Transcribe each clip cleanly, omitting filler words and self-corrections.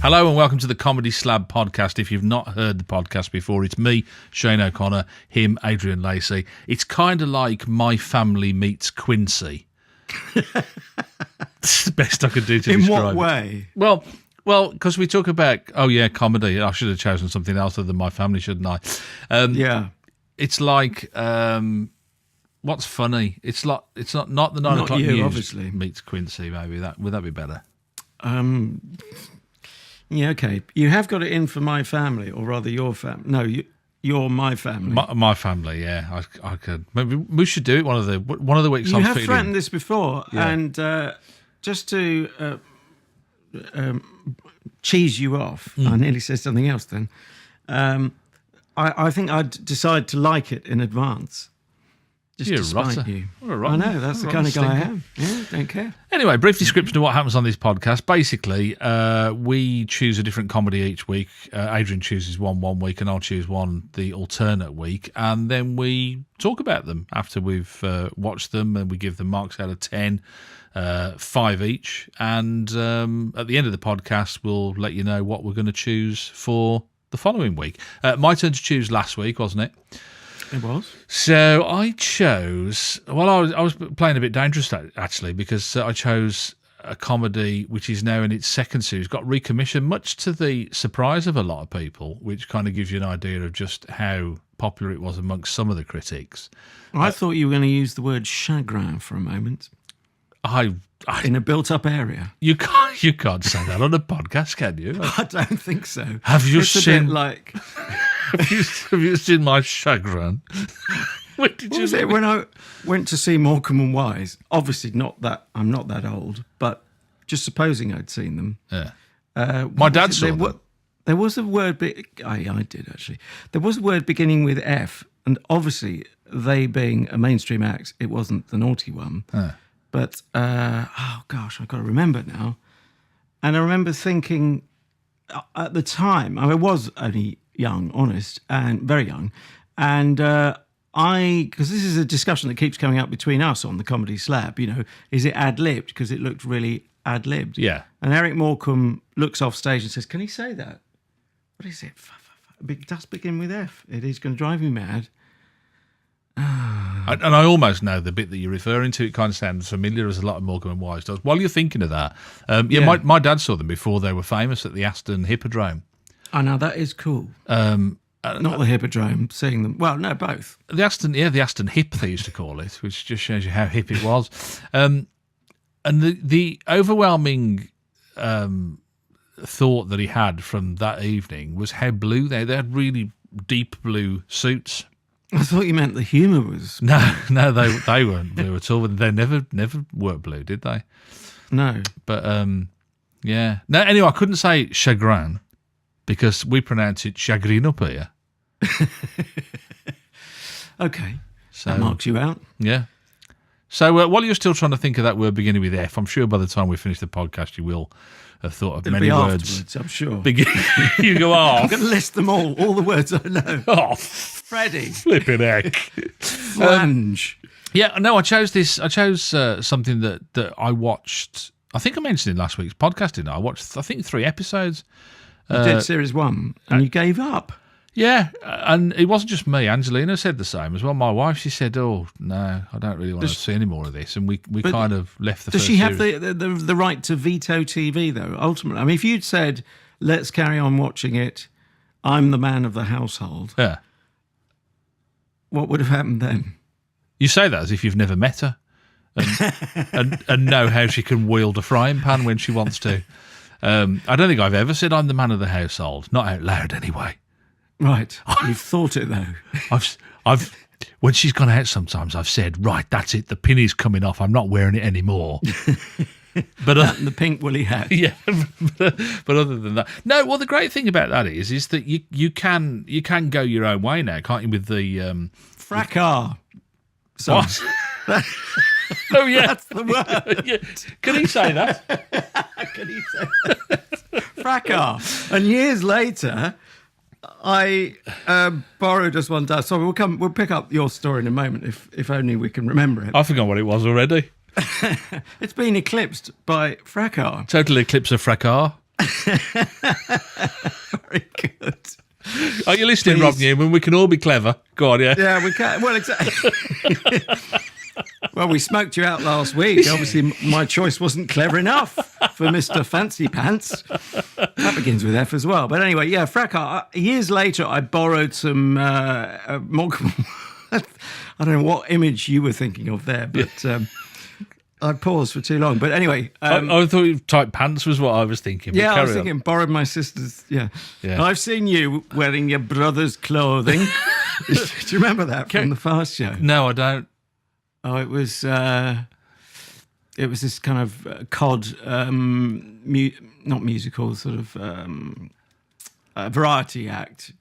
Hello and welcome to the Comedy Slab podcast. If you've not heard the podcast before, it's me, Shane O'Connor, him, Adrian Lacey. It's kind of like My Family meets Quincy. It's the best I could do to describe it. In what way? Well, because we talk about, comedy. I should have chosen something else other than My Family, shouldn't I? Yeah. It's like, what's funny? It's not the 9 o'clock news obviously. Meets Quincy, maybe. Would that be better? Yeah, okay. You have got it in for My Family, or rather your family. No, you're My Family. My Family, yeah. I could. Maybe we should do it one of the weeks. You have threatened this before, yeah. And just to cheese you off, I nearly said something else then. I think I'd decide to like it in advance. Just You're to spite you. I know, that's the kind of guy I am. Yeah, don't care. Anyway, brief description of what happens on this podcast. Basically, we choose a different comedy each week. Adrian chooses one week, and I'll choose one the alternate week. And then we talk about them after we've watched them, and we give them marks out of 10, 5 each. And at the end of the podcast, we'll let you know what we're going to choose for the following week. My turn to choose last week, wasn't it? It was. So I chose. Well, I was playing a bit dangerous actually, because I chose a comedy which is now in its second series, got recommissioned, much to the surprise of a lot of people, which kind of gives you an idea of just how popular it was amongst some of the critics. I thought you were going to use the word chagrin for a moment. In a built-up area. You can't say that on a podcast, can you? I don't think so. Have you it's seen? A bit like. Have you seen my chagrin? What was it when I went to see Morecambe and Wise? Obviously, I'm not that old, but just supposing I'd seen them. Yeah. My dad saw them. There was a word. I did actually. There was a word beginning with F, and obviously, they being a mainstream act, it wasn't the naughty one. But I've got to remember now. And I remember thinking at the time, I was only young, honest, and very young. And because this is a discussion that keeps coming up between us on the Comedy Slab, is it ad-libbed? Because it looked really ad-libbed. Yeah. And Eric Morecambe looks off stage and says, "Can he say that? What is it? It does begin with F. It is going to drive me mad." And I almost know the bit that you're referring to. It kind of sounds familiar, as a lot of Morecambe and Wise does. While you're thinking of that, my dad saw them before they were famous at the Aston Hippodrome. Oh, now that is cool. Not the Hippodrome, seeing them. Well, no, both. The Aston Hip, they used to call it, which just shows you how hip it was. And the overwhelming thought that he had from that evening was how blue they had really deep blue suits. I thought you meant the humour was... No, they weren't blue at all. They never were blue, did they? No. But, yeah. No, anyway, I couldn't say chagrin because we pronounce it chagrin up here. Okay. So that marks you out. Yeah. So while you're still trying to think of that word beginning with F, I'm sure by the time we finish the podcast, you will have thought of many words. I'm sure. You go off. I'm going to list them all the words I know. Oh, Freddie. Flipping heck. Flange. Yeah, no, I chose something that I watched. I think I mentioned in last week's podcast, didn't I? I watched, 3 episodes. You did series 1, and you gave up. Yeah, and it wasn't just me. Angelina said the same as well. My wife, she said, "Oh no, I don't really want to see any more of this," and we kind of left the. Does first she have series. the right to veto TV though? Ultimately, I mean, if you'd said, "Let's carry on watching it," I'm the man of the household. Yeah. What would have happened then? You say that as if you've never met her, and know how she can wield a frying pan when she wants to. I don't think I've ever said I'm the man of the household, not out loud anyway. Right, you've thought it though. I've when she's gone out sometimes, I've said, right, that's it, the pinny's coming off, I'm not wearing it anymore. But and the pink woolly hat. Yeah, but other than that, no. Well, the great thing about that is that you can go your own way now, can't you? With the fracas. What? Oh yeah, that's the word. Yeah. Can he say that? Can he say that? Fracas. And years later, I borrowed us one day. So we'll pick up your story in a moment, if only we can remember it. I forgot what it was already. It's been eclipsed by fracas. Total eclipse of fracas. Very good. Are you listening, Please. Rob Newman? We can all be clever. Go on, yeah. Yeah, we can. Well, exactly. Well, we smoked you out last week. Obviously, my choice wasn't clever enough for Mr. Fancy Pants. That begins with F as well. But anyway, yeah, fracas. Years later, I borrowed some more. I don't know what image you were thinking of there, but I paused for too long. But anyway. I thought tight pants was what I was thinking. Yeah, I was thinking borrowed my sister's. Yeah. I've seen you wearing your brother's clothing. Do you remember that from the Fast Show? No, I don't. Oh, it was this kind of cod, not musical, sort of a variety act.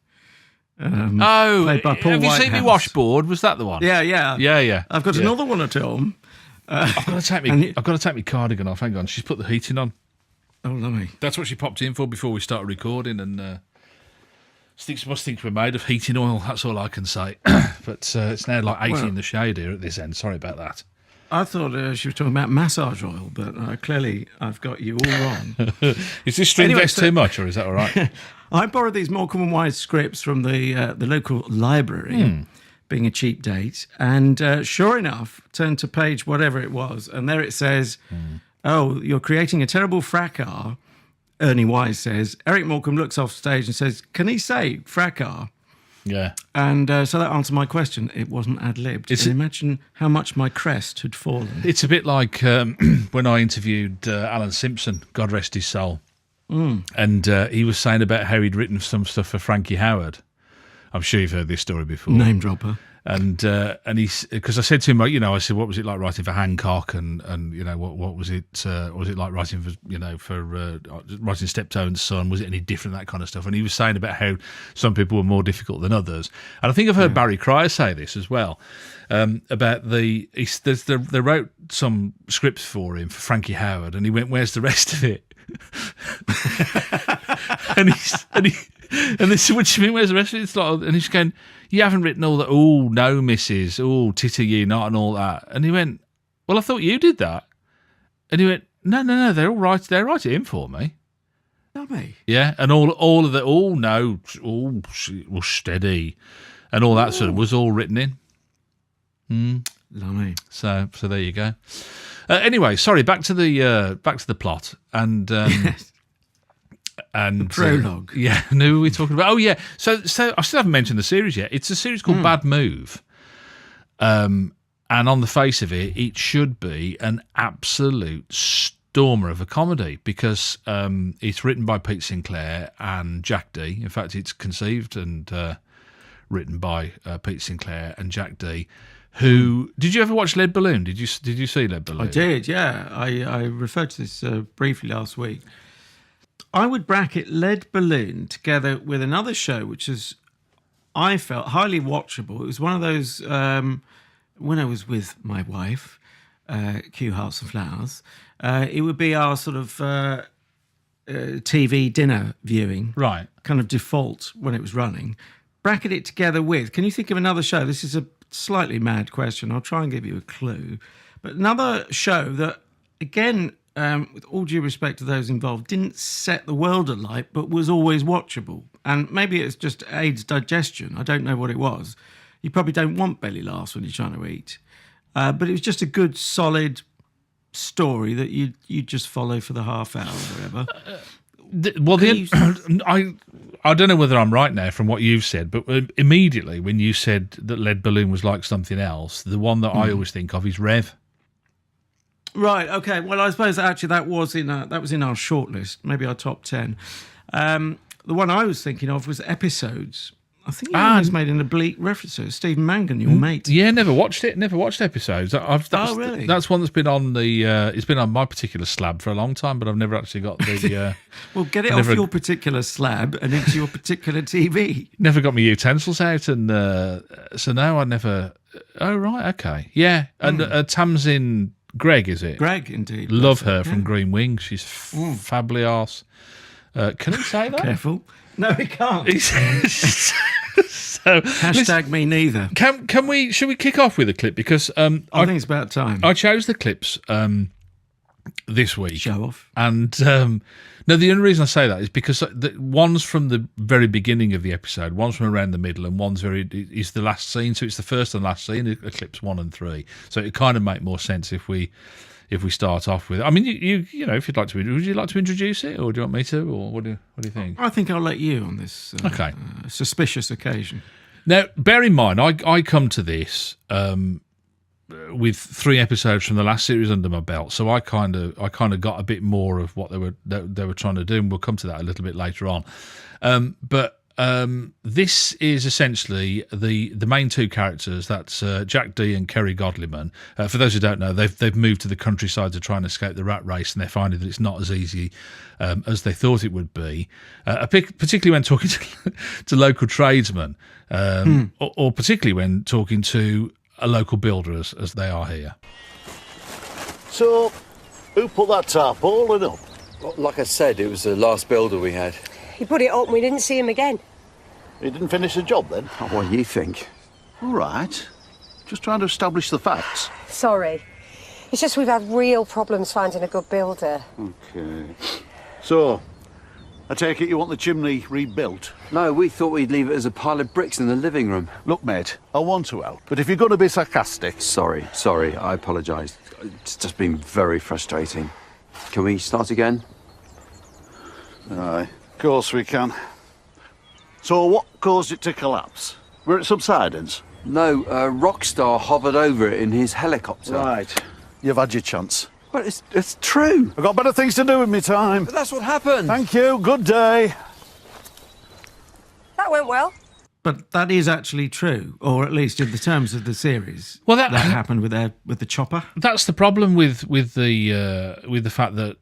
Played by Paul have you seen me Whitehouse. Washboard? Was that the one? Yeah. Yeah. I've got another one at home. I've got to take my cardigan off. Hang on, she's put the heating on. Oh, lovely. That's what she popped in for before we started recording, and must think we're made of heating oil. That's all I can say. But it's now like 80 in the shade here at this end. Sorry about that. I thought she was talking about massage oil, but clearly I've got you all wrong. Is this string vest too much, or is that all right? I borrowed these Morecambe and Wise scripts from the local library, being a cheap date, and sure enough, turned to page whatever it was, and there it says, "Oh, you're creating a terrible fracas." Ernie Wise says. Eric Morecambe looks off stage and says, "Can he say fracas?" Yeah. And so that answered my question. It wasn't ad-libbed. And imagine how much my crest had fallen. It's a bit like when I interviewed Alan Simpson, God rest his soul. And he was saying about how he'd written some stuff for Frankie Howard. I'm sure you've heard this story before. Name dropper. And he's, because I said to him, I said, what was it like writing for Hancock, and what was it like writing for writing Steptoe and Son? Was it any different, that kind of stuff? And he was saying about how some people were more difficult than others. And I think I've heard Barry Cryer say this as well, about they wrote some scripts for him for Frankie Howard, and he went, "Where's the rest of it?" and they said, "What do you mean, where's the rest of it?" It's like, and he's going, "You haven't written all that, oh, no, missus, oh, titter you not, and all that." And he went, "Well, I thought you did that." And he went, No, they're all right. They write it in for me. Dummy. Yeah, and all of the, oh, no, oh, well, steady, and all that sort of was all written in. Lummy. So there you go. Anyway, sorry, back to the plot and and prologue. Who are we talking about? Oh yeah, so I still haven't mentioned the series yet. It's a series called Bad Move, and on the face of it, it should be an absolute stormer of a comedy because it's written by Pete Sinclair and Jack Dee. In fact, it's conceived and written by Pete Sinclair and Jack Dee. Who did you ever watch Lead Balloon? Did you see Lead Balloon? I did, yeah. I referred to this briefly last week. I would bracket Lead Balloon together with another show, which is, I felt, highly watchable. It was one of those, when I was with my wife, Q Hearts and Flowers, it would be our sort of TV dinner viewing. Right. Kind of default when it was running. Bracket it together with, can you think of another show? This is a slightly mad question. I'll try and give you a clue. But another show that, again, with all due respect to those involved, didn't set the world alight, but was always watchable. And maybe it's just aids digestion. I don't know what it was. You probably don't want belly laughs when you're trying to eat. But it was just a good, solid story that you just follow for the half hour or whatever. I don't know whether I'm right now from what you've said, but immediately when you said that Lead Balloon was like something else, the one that I always think of is Rev. Right. Okay. Well, I suppose actually that was in our shortlist, maybe our top 10. The one I was thinking of was Episodes. I think you always made an oblique reference to it. Stephen Mangan, your mate. Yeah, never watched it. Never watched Episodes. Really? That's one that's been on the. It's been on my particular slab for a long time, but I've never actually got the. Well, get it off your particular slab and into your particular TV. Never got my utensils out, and so now I never. Oh right, okay, yeah, and Tamsin Gregg, is it? Greg, indeed. Love her from Green Wing. She's fably arse. Can he say that? Careful. No, he can't. So, hashtag me neither. Should we kick off with a clip? Because I think it's about time. I chose the clips this week. Show off. And no, the only reason I say that is because one's from the very beginning of the episode, one's from around the middle, and one's is the last scene. So it's the first and last scene, Eclipse 1 and 3. So it kind of make more sense if we start off with. I mean, you know, if you'd like to, would you like to introduce it, or do you want me to, or what do you think? I think I'll let you on this. Okay. Suspicious occasion. Now, bear in mind, I come to this with 3 episodes from the last series under my belt, so I kind of got a bit more of what they were trying to do, and we'll come to that a little bit later on. But this is essentially the main 2 characters. That's Jack Dee and Kerry Godliman. For those who don't know, they've moved to the countryside to try and escape the rat race, and they're finding that it's not as easy as they thought it would be. Particularly when talking to local tradesmen, or particularly when talking to a local builder, as they are here. So, who put that tarpaulin up? Well, like I said, it was the last builder we had. He put it up and we didn't see him again. He didn't finish the job then? Oh, what do you think? All right. Just trying to establish the facts. Sorry. It's just we've had real problems finding a good builder. Okay. So, I take it you want the chimney rebuilt? No, we thought we'd leave it as a pile of bricks in the living room. Look, mate, I want to help, but if you're going to be sarcastic... Sorry, I apologise. It's just been very frustrating. Can we start again? Aye, of course we can. So what caused it to collapse? Were it subsidence? No, Rockstar hovered over it in his helicopter. Right. You've had your chance. But it's true. I've got better things to do with my time. But that's what happened. Thank you. Good day. That went well. But that is actually true, or at least in the terms of the series. Well, that happened with the chopper. That's the problem with the fact that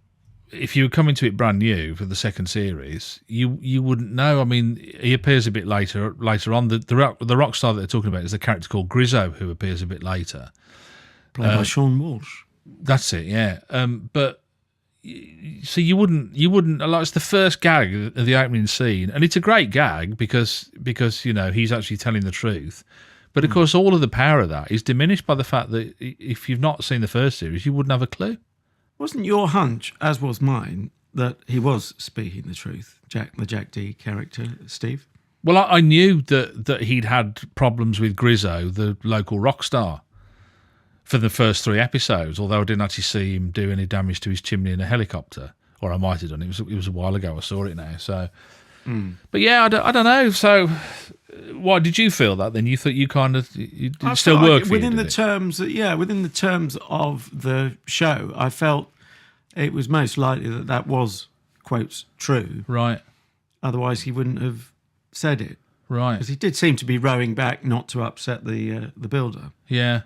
if you were coming to it brand new for the second series, you wouldn't know. I mean, he appears a bit later on. The rock star that they're talking about is a character called Grizzo, who appears a bit later, Played by Sean Walsh. That's it, yeah. But so you wouldn't like, it's the first gag of the opening scene, and it's a great gag because you know he's actually telling the truth. But of course, all of the power of that is diminished by the fact that if you've not seen the first series, you wouldn't have a clue. Wasn't your hunch, as was mine, that he was speaking the truth, the Jack Dee character, Steve? Well, I knew that he'd had problems with Grizzo, the local rock star, for the first 3 episodes, although I didn't actually see him do any damage to his chimney in a helicopter. Or I might have done. It was a while ago I saw it now. So, But yeah, I don't know. So why did you feel that then? You thought you kind of... It still worked for within you, the did it? terms, within the terms of the show, I felt it was most likely that was, quotes, true. Right. Otherwise he wouldn't have said it. Right. Because he did seem to be rowing back not to upset the builder. Yeah.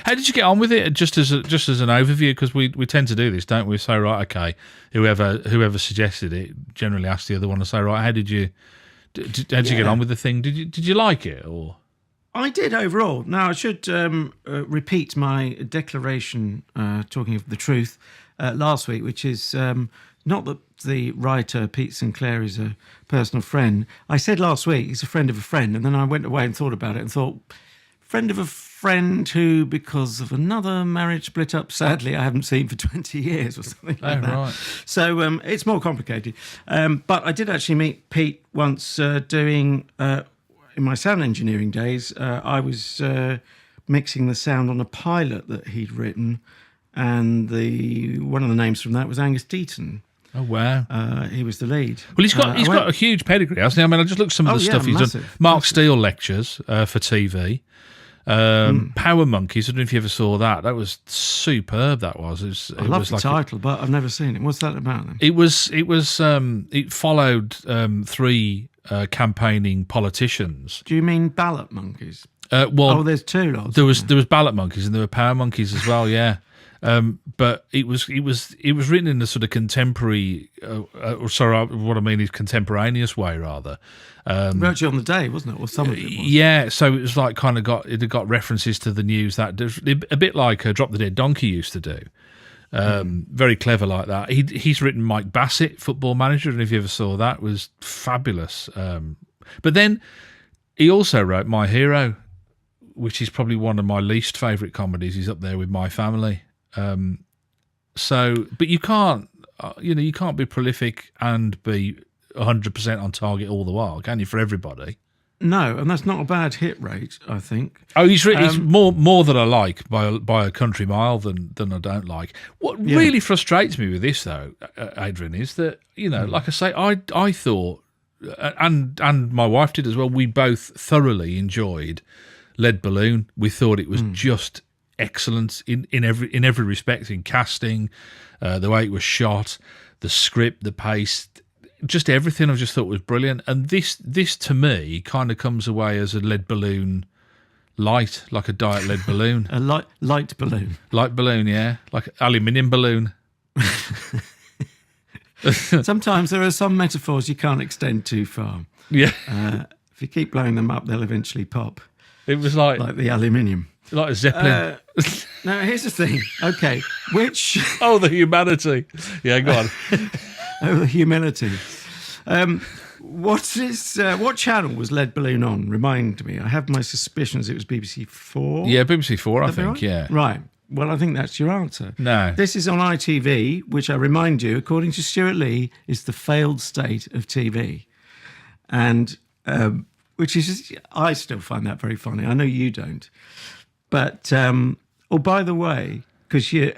How did you get on with it? Just as an overview, because we tend to do this, don't we? Say, right, okay, whoever suggested it generally asks the other one to say, right, how did you get on with the thing? Did you like it or? I did overall. Now I should repeat my declaration, talking of the truth, last week, which is not that the writer Pete Sinclair is a personal friend. I said last week he's a friend of a friend, and then I went away and thought about it and thought, friend of a friend who, because of another marriage split up, sadly, I haven't seen for 20 years or something like that. Right. So it's more complicated. But I did actually meet Pete once doing, in my sound engineering days, I was mixing the sound on a pilot that he'd written, and one of the names from that was Angus Deaton. Oh wow! He was the lead. Well, he's got a huge pedigree, hasn't he? I mean, I just looked at some of the stuff he's done. Mark Steele lectures for TV. Power Monkeys. I don't know if you ever saw that. That was superb. That was. I love the title, but I've never seen it. What's that about then? It followed 3 campaigning politicians. Do you mean ballot monkeys? Well, there's 2 lots. There was ballot monkeys and there were power monkeys as well. Yeah. But it was written in a sort of contemporary, what I mean is contemporaneous way rather. Virtually on the day, wasn't it? Or some of it was. Yeah, so it was like it had got references to the news that a bit like Drop the Dead Donkey used to do. Very clever like that. He's written Mike Bassett, Football Manager, and if you ever saw that, it was fabulous. But then he also wrote My Hero, which is probably one of my least favourite comedies. He's up there with My Family. So, but you can't, you can't be prolific and be 100% on target all the while, can you? For everybody. No, and that's not a bad hit rate, I think. Oh, he's more than I like by a country mile than I don't like. What really frustrates me with this, though, Adrian, is that like I say, I thought, and my wife did as well. We both thoroughly enjoyed Lead Balloon. We thought it was just excellent in every respect, in casting, the way it was shot, the script, the pace. Just everything I just thought was brilliant. And this to me kind of comes away as a lead balloon light, like a diet lead balloon. A light balloon. Light balloon, yeah. Like aluminium balloon. Sometimes there are some metaphors you can't extend too far. Yeah. If you keep blowing them up, they'll eventually pop. It was like the aluminium. Like a Zeppelin. Now, here's the thing. Okay, which... Oh, the humanity. Yeah, go on. Oh, the humility. What channel was Lead Balloon on? Remind me. I have my suspicions it was BBC 4. Yeah, BBC 4, I think, right? yeah. Right. Well, I think that's your answer. No. This is on ITV, which I remind you, according to Stuart Lee, is the failed state of TV. And which is, I still find that very funny. I know you don't. But, by the way, because you...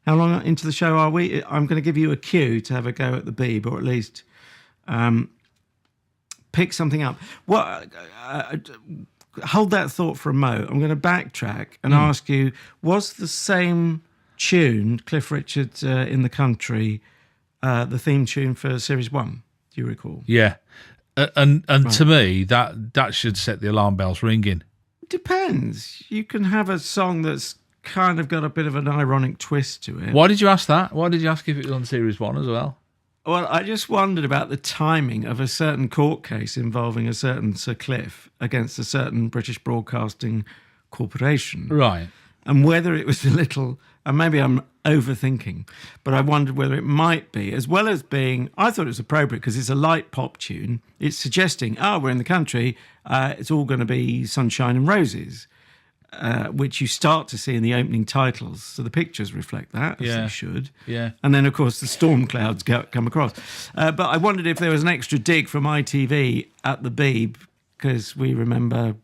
How long into the show are we? I'm going to give you a cue to have a go at the Beeb, or at least pick something up. Hold that thought for a mo. I'm going to backtrack and ask you, was the same tune, Cliff Richard in the Country, the theme tune for Series 1? Do you recall? Yeah. And right. To me, that should set the alarm bells ringing. Depends. You can have a song that's kind of got a bit of an ironic twist to it. Why did you ask that? Why did you ask if it was on Series 1 as well? Well, I just wondered about the timing of a certain court case involving a certain Sir Cliff against a certain British Broadcasting Corporation. Right. And whether it was a little, and maybe I'm overthinking, but I wondered whether it might be, as well as being, I thought it was appropriate because it's a light pop tune. It's suggesting, we're in the country, it's all going to be sunshine and roses. Which you start to see in the opening titles. So the pictures reflect that, as they should. Yeah. And then, of course, the storm clouds come across. But I wondered if there was an extra dig from ITV at the Beeb, because we remember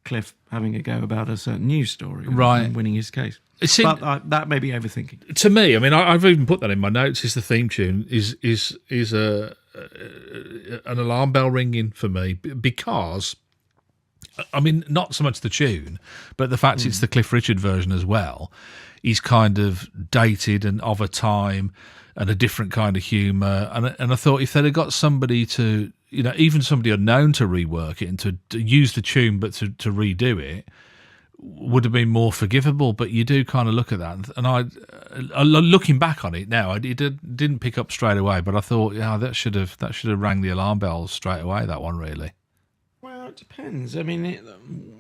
Cliff having a go about a certain news story and winning his case. But that may be overthinking. To me, I mean, I've even put that in my notes, is the theme tune is an alarm bell ringing for me, because... I mean, not so much the tune, but the fact it's the Cliff Richard version as well. He's kind of dated and of a time and a different kind of humour. And I thought if they'd have got somebody to, even somebody unknown to rework it and to use the tune but to redo it, would have been more forgivable. But you do kind of look at that. And I looking back on it now, it didn't pick up straight away. But I thought, that should have rang the alarm bells straight away, that one, really. Well, it depends. I mean,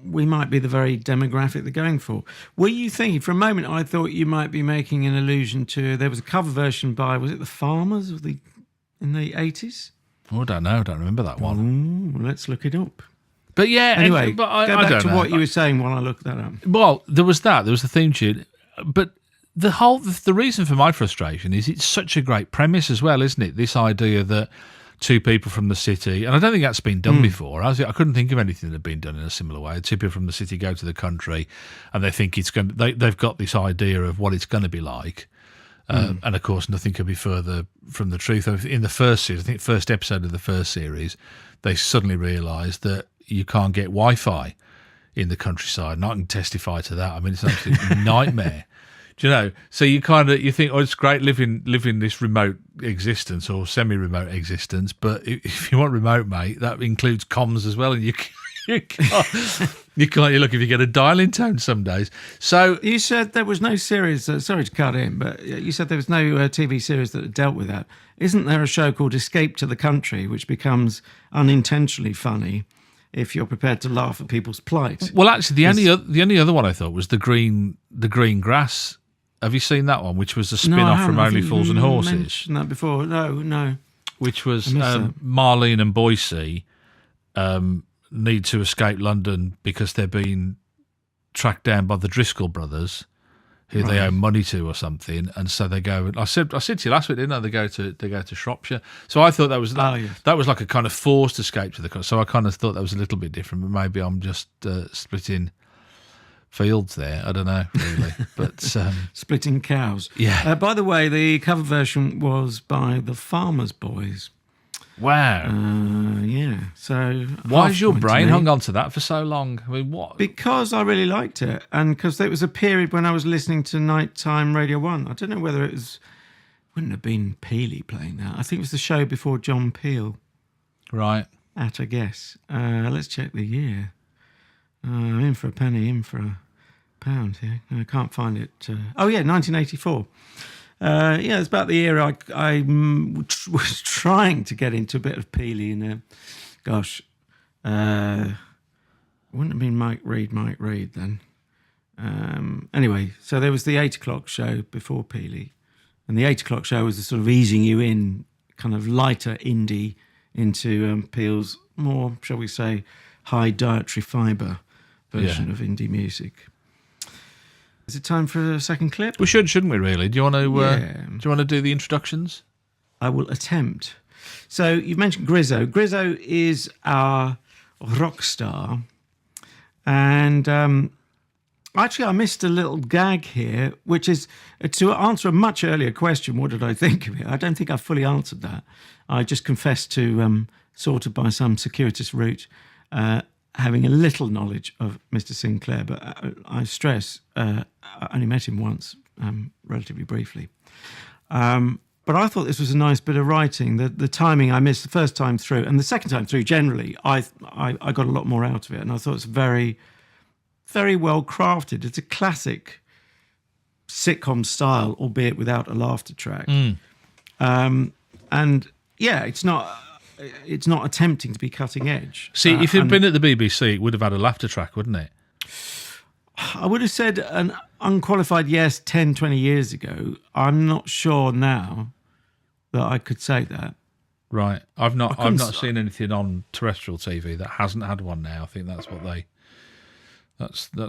we might be the very demographic they're going for. Were you thinking, for a moment, I thought you might be making an allusion to, there was a cover version by, was it the Farmers in the 80s? Oh, I don't know. I don't remember that one. Well, let's look it up. But yeah, anyway, go back to what you were saying while I looked that up. Well, there was the theme tune, but the reason for my frustration is it's such a great premise as well, isn't it? This idea that two people from the city, and I don't think that's been done before. I couldn't think of anything that had been done in a similar way. Two people from the city go to the country, and they think they've got this idea of what it's going to be like. And of course, nothing could be further from the truth. In the first series, I think first episode of the first series, they suddenly realised that you can't get Wi-Fi in the countryside, and I can testify to that. I mean, it's an absolute nightmare. Do you know? So you think, it's great living this remote existence or semi-remote existence, but if you want remote, mate, that includes comms as well, and you can't. You look if you get a dial-in tone some days. So you said there was no series. Sorry to cut in, but you said there was no TV series that dealt with that. Isn't there a show called Escape to the Country, which becomes unintentionally funny if you're prepared to laugh at people's plight? Well, actually, the only other one I thought was the Green Grass. Have you seen that one, which was a spin-off from Only Fools and Horses? I mentioned that before. No. Which was Marlene and Boycie need to escape London because they're being tracked down by the Driscoll brothers, who they owe money to or something, and so they go. I said to you last week, didn't I? They go to Shropshire. So I thought that was that was like a kind of forced escape to the coast. So I kind of thought that was a little bit different, but maybe I'm just splitting fields there. I don't know really, but Splitting cows. Yeah. By the way, the cover version was by the Farmers Boys. Wow. Yeah. So why has your brain hung on to that for so long? I mean, what? Because I really liked it, and because there was a period when I was listening to nighttime Radio 1. I don't know whether wouldn't have been Peely playing that. I think it was the show before John Peel. Right. At a guess. Let's check the year. In for a penny, in for a pound here. I can't find it. 1984. It's about the year I was trying to get into a bit of Peely in wouldn't have been Mike Reid then. Anyway, so there was the 8 o'clock show before Peely, and the 8 o'clock show was the sort of easing you in, kind of lighter indie into Peel's more, shall we say, high dietary fibre version of indie music. Is it time for a second clip? We shouldn't we? Really? Do you want to? Do you want to do the introductions? I will attempt. So you've mentioned Grizzo. Grizzo is our rock star, and actually I missed a little gag here, which is to answer a much earlier question. What did I think of it? I don't think I fully answered that. I just confessed to sort of by some circuitous route. Having a little knowledge of Mr. Sinclair, but I stress I only met him once, relatively briefly. But I thought this was a nice bit of writing. The timing I missed the first time through, and the second time through, generally, I got a lot more out of it, and I thought it's very, very well crafted. It's a classic sitcom style, albeit without a laughter track. And yeah, it's not attempting to be cutting edge. See, if it had been at the BBC, it would have had a laughter track, wouldn't it? I would have said an unqualified yes 10, 20 years ago. I'm not sure now that I could say that. Right. I've not seen anything on terrestrial TV that hasn't had one now. I think that's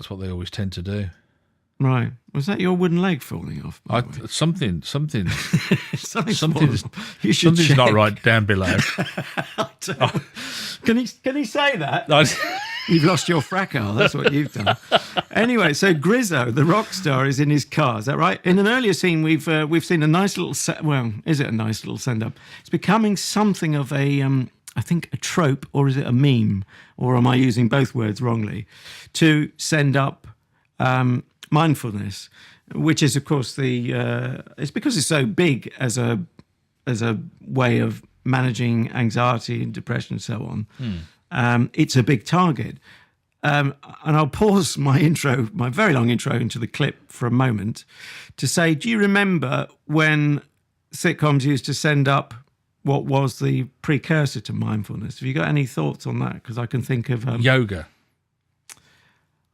what they always tend to do. Right. Was that your wooden leg falling off? Something's Something's not right down below. Can he say that? You've lost your fracas. That's what you've done. Anyway, so Grizzo, the rock star, is in his car. Is that right? In an earlier scene, we've seen a nice little is it a nice little send up? It's becoming something of a I think a trope, or is it a meme, or am I using both words wrongly? To send up mindfulness, which is of course it's because it's so big as a way of managing anxiety and depression and so on. It's a big target. And I'll pause my very long intro into the clip for a moment to say, do you remember when sitcoms used to send up what was the precursor to mindfulness? Have you got any thoughts on that? Because I can think of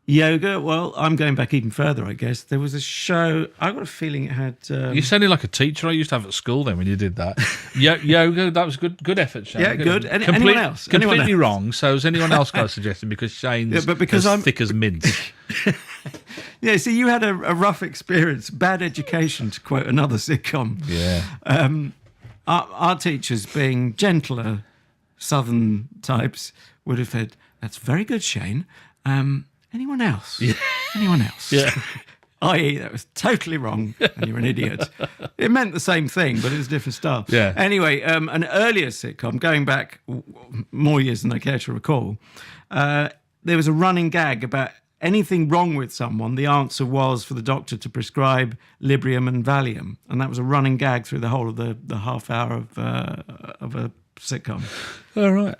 Yoga, well, I'm going back even further, I guess. There was a show, I got a feeling it had... You sounded like a teacher I used to have at school then when you did that. Yoga, that was good effort, Shane. Yeah, good. Anyone else? Completely wrong. So has anyone else got a suggestion? Because Shane's as thick as mint. Yeah, see, you had a rough experience, bad education, to quote another sitcom. Yeah. Our teachers, being gentler southern types, would have said, that's very good, Shane. Anyone else? Yeah. Anyone else? Yeah. I.e., that was totally wrong and you're an idiot. It meant the same thing, but it was a different style. Yeah. Anyway, an earlier sitcom, going back more years than I care to recall, there was a running gag about anything wrong with someone. The answer was for the doctor to prescribe Librium and Valium. And that was a running gag through the whole of the half hour of a sitcom. All right.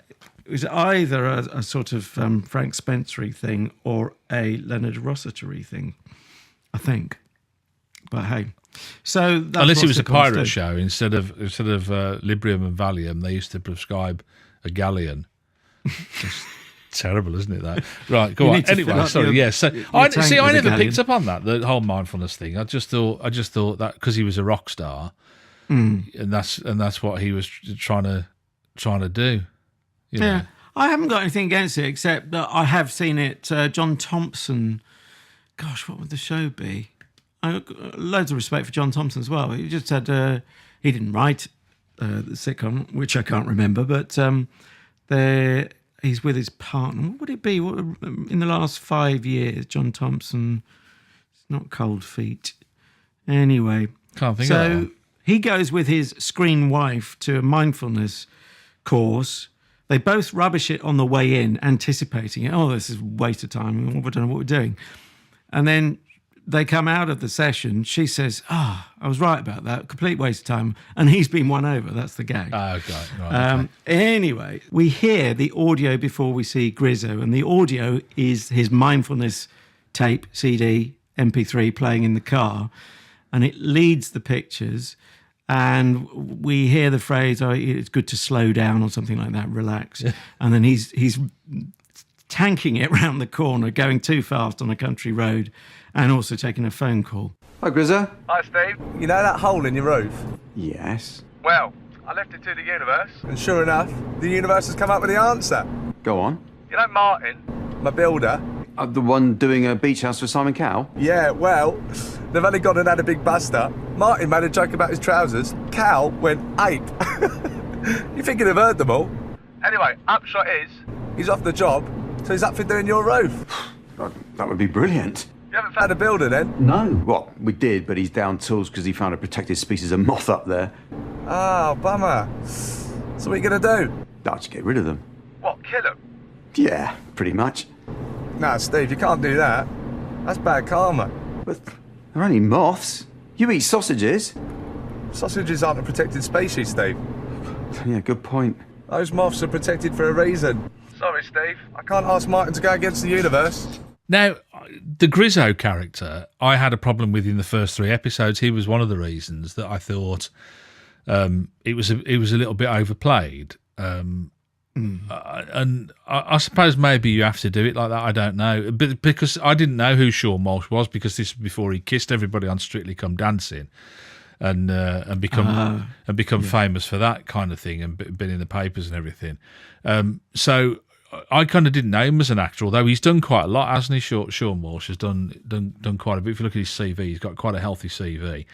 It was either a sort of Frank Spencer-y thing or a Leonard Rossiter-y thing, I think. But hey, so that's unless it was a sitcoms pirate do. show, instead of Librium and Valium, they used to prescribe a galleon. It's terrible, isn't it? That right? Go You on. need to Anyway, fill up sorry. your- Yes. So your I tank see. I with a never galleon. picked up on that. The whole mindfulness thing. I just thought that because he was a rock star, and that's what he was trying to do. You know. Yeah, I haven't got anything against it except that I have seen it. John Thompson, gosh, what would the show be? loads of respect for John Thompson as well. He just had he didn't write the sitcom, which I can't remember, but he's with his partner. What would it be? In the last 5 years, John Thompson, it's not Cold Feet. Anyway, Can't think of that one. he goes with his screen wife to a mindfulness course. They both rubbish it on the way in, anticipating it. Oh, this is a waste of time. We don't know what we're doing. And then they come out of the session. She says, I was right about that. Complete waste of time. And he's been won over. That's the gag. Oh, okay. Right, okay. Anyway, we hear the audio before we see Grizzo. And the audio is his mindfulness tape, CD, MP3 playing in the car. And it leads the pictures. And we hear the phrase, it's good to slow down or something like that, relax. Yeah. And then he's tanking it round the corner, going too fast on a country road, and also taking a phone call. Hi, Grizzer. Hi, Steve. You know that hole in your roof? Yes. Well, I left it to the universe, and sure enough, the universe has come up with the answer. Go on. You know Martin, my builder? The one doing a beach house for Simon Cowell? Yeah, well, they've only gone and had a big buster. Martin made a joke about his trousers. Cal went ape. You think he'd have heard them all? Anyway, upshot is, he's off the job, so he's up for doing your roof. That would be brilliant. You haven't found a builder then? No. Well, we did, but he's down tools because he found a protected species of moth up there. Oh, bummer. So what are you going to do? I'll just get rid of them. What, kill them? Yeah, pretty much. Nah, Steve, you can't do that. That's bad karma. But they're only moths. You eat sausages. Sausages aren't a protected species, Steve. Yeah, good point. Those moths are protected for a reason. Sorry, Steve. I can't ask Martin to go against the universe. Now, the Grizzo character, I had a problem with in the first 3 episodes. He was one of the reasons that I thought it was a little bit overplayed. And I suppose maybe you have to do it like that. I don't know, but because I didn't know who Sean Walsh was, because this was before he kissed everybody on Strictly Come Dancing, and become famous for that kind of thing, and been in the papers and everything. So I kind of didn't know him as an actor, although he's done quite a lot, hasn't he? Sean Walsh has done quite a bit. If you look at his CV, he's got quite a healthy CV.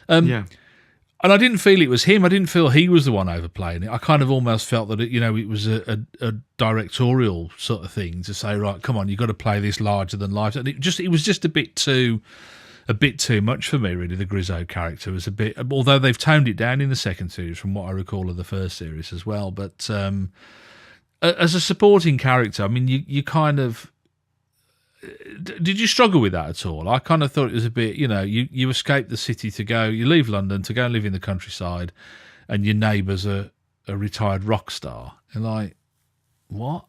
And I didn't feel it was him. I didn't feel he was the one overplaying it. I kind of almost felt that it was a directorial sort of thing to say, right, come on, you've got to play this larger than life. And it was just a bit too much for me, really. The Grizzo character was a bit, although they've toned it down in the second series from what I recall of the first series as well. But as a supporting character, I mean, you kind of. Did you struggle with that at all? I kind of thought it was a bit, you escape the city you leave London to go and live in the countryside, and your neighbour's a retired rock star. And like, what?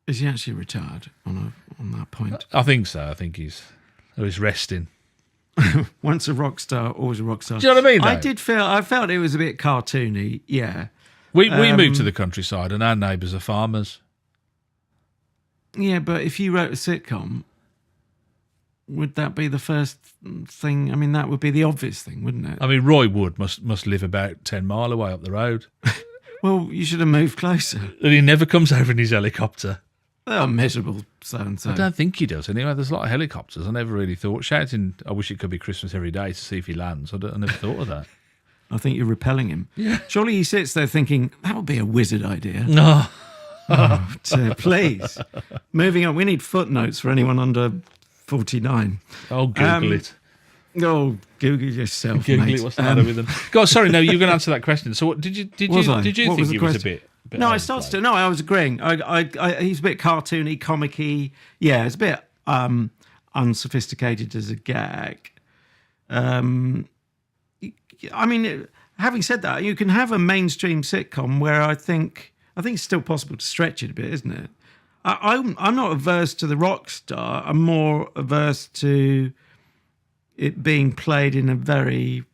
Is he actually retired on that point? I think so. I think he's resting. Once a rock star, always a rock star. Do you know what I mean, though? I felt it was a bit cartoony, yeah. We moved to the countryside, and our neighbours are farmers. Yeah, but if you wrote a sitcom, would that be the first thing? I mean, that would be the obvious thing, wouldn't it? I mean, Roy Wood must live about 10 mile away up the road. Well, you should have moved closer. And he never comes over in his helicopter. Oh, miserable so-and-so. I don't think he does. Anyway, there's a lot of helicopters. I never really thought. Shouting, I wish it could be Christmas every day to see if he lands. I never thought of that. I think you're repelling him. Yeah. Surely he sits there thinking, that would be a wizard idea. No. Oh, please. Moving on. We need footnotes for anyone under 49. Oh, Google it. Oh, Google yourself, Google mate. it. What's the matter with them? God, sorry. No, you're going to answer that question. So, what did you think he was a bit? No, I started to. No, I was agreeing. He's a bit cartoony, comic-y. Yeah, it's a bit unsophisticated as a gag. I mean, having said that, you can have a mainstream sitcom where I think it's still possible to stretch it a bit, isn't it? I'm not averse to the rock star. I'm more averse to it being played in a very